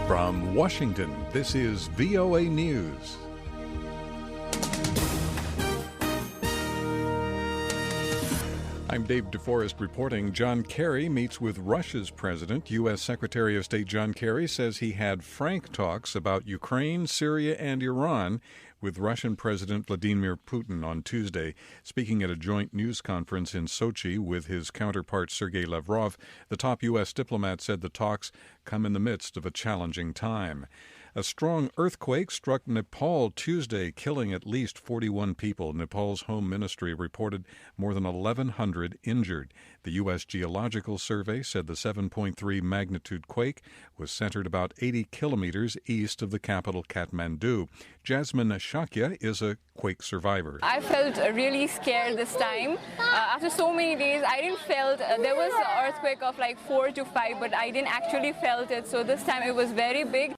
From Washington, this is VOA News. I'm David Forrest reporting. John Kerry meets with Russia's president. U.S. Secretary of State John Kerry says he had frank talks about Ukraine, Syria, and Iran with Russian President Vladimir Putin on Tuesday. Speaking at a joint news conference in Sochi with his counterpart Sergei Lavrov, the top U.S. diplomat said the talks come in the midst of a challenging time. A strong earthquake struck Nepal Tuesday, killing at least 41 people. Nepal's Home Ministry reported more than 1,100 injured. The U.S. Geological Survey said the 7.3 magnitude quake was centered about 80 kilometers east of the capital, Kathmandu. Jasmine Shakya is a quake survivor. I felt really scared this time. After so many days, I didn't felt there was an earthquake of like 4 to 5, but I didn't actually felt it. So this time it was very big.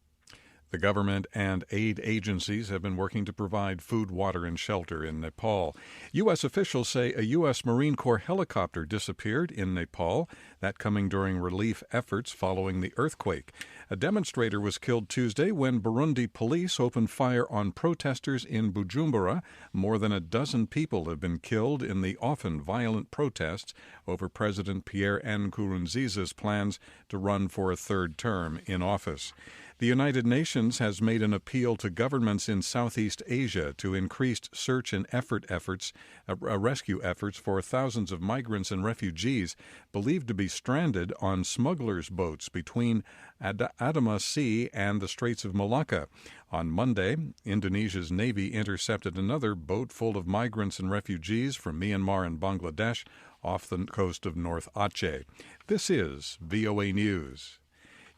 The government and aid agencies have been working to provide food, water, and shelter in Nepal. U.S. officials say a U.S. Marine Corps helicopter disappeared in Nepal, that coming during relief efforts following the earthquake. A demonstrator was killed Tuesday when Burundi police opened fire on protesters in Bujumbura. More than a dozen people have been killed in the often violent protests over President Pierre Nkurunziza's plans to run for a third term in office. The United Nations has made an appeal to governments in Southeast Asia to increase search and rescue efforts for thousands of migrants and refugees believed to be stranded on smugglers' boats between Adama Sea and the Straits of Malacca. On Monday, Indonesia's Navy intercepted another boat full of migrants and refugees from Myanmar and Bangladesh off the coast of North Aceh. This is VOA News.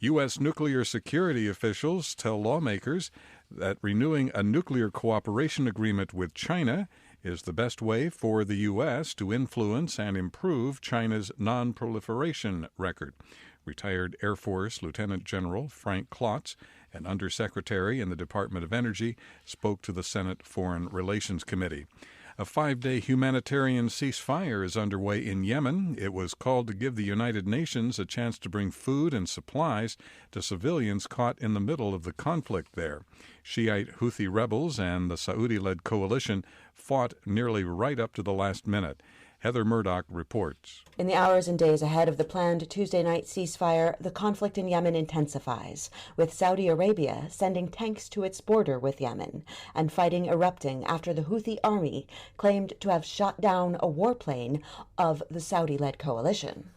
U.S. nuclear security officials tell lawmakers that renewing a nuclear cooperation agreement with China is the best way for the U.S. to influence and improve China's non-proliferation record. Retired Air Force Lieutenant General Frank Klotz, an undersecretary in the Department of Energy, spoke to the Senate Foreign Relations Committee. A 5-day humanitarian ceasefire is underway in Yemen. It was called to give the United Nations a chance to bring food and supplies to civilians caught in the middle of the conflict there. Shiite Houthi rebels and the Saudi-led coalition fought nearly right up to the last minute. Heather Murdoch reports. In the hours and days ahead of the planned Tuesday night ceasefire, the conflict in Yemen intensifies, with Saudi Arabia sending tanks to its border with Yemen and fighting erupting after the Houthi army claimed to have shot down a warplane of the Saudi-led coalition.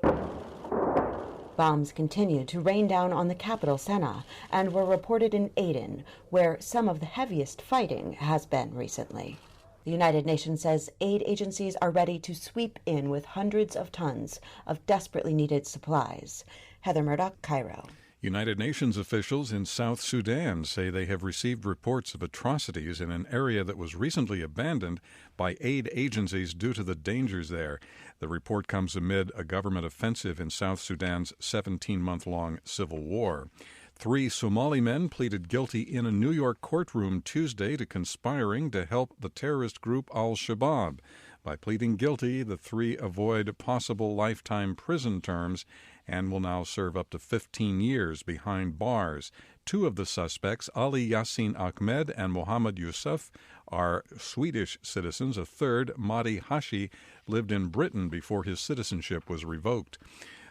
Bombs continued to rain down on the capital, Sana'a, and were reported in Aden, where some of the heaviest fighting has been recently. The United Nations says aid agencies are ready to sweep in with hundreds of tons of desperately needed supplies. Heather Murdoch, Cairo. United Nations officials in South Sudan say they have received reports of atrocities in an area that was recently abandoned by aid agencies due to the dangers there. The report comes amid a government offensive in South Sudan's 17-month-long civil war. 3 Somali men pleaded guilty in a New York courtroom Tuesday to conspiring to help the terrorist group Al-Shabaab. By pleading guilty, the 3 avoid possible lifetime prison terms and will now serve up to 15 years behind bars. 2 of the suspects, Ali Yassin Ahmed and Mohammed Yusuf, are Swedish citizens. A third, Mahdi Hashi, lived in Britain before his citizenship was revoked.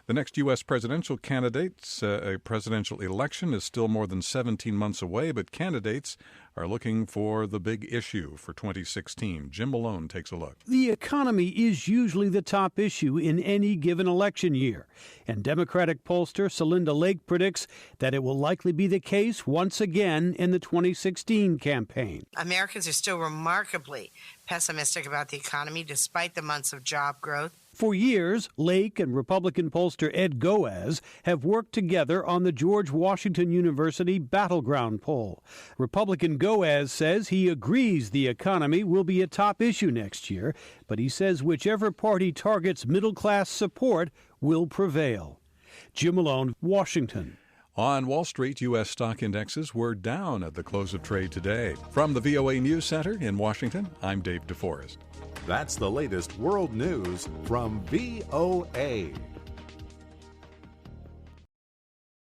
The next U.S. presidential presidential election is still more than 17 months away, but candidates are looking for the big issue for 2016. Jim Malone takes a look. The economy is usually the top issue in any given election year, and Democratic pollster Celinda Lake predicts that it will likely be the case once again in the 2016 campaign. Americans are still remarkably pessimistic about the economy despite the months of job growth. For years, Lake and Republican pollster Ed Goaz have worked together on the George Washington University Battleground poll. Republican Goaz says he agrees the economy will be a top issue next year, but he says whichever party targets middle-class support will prevail. Jim Malone, Washington. On Wall Street, U.S. stock indexes were down at the close of trade today. From the VOA News Center in Washington, I'm Dave DeForest. That's the latest world news from VOA.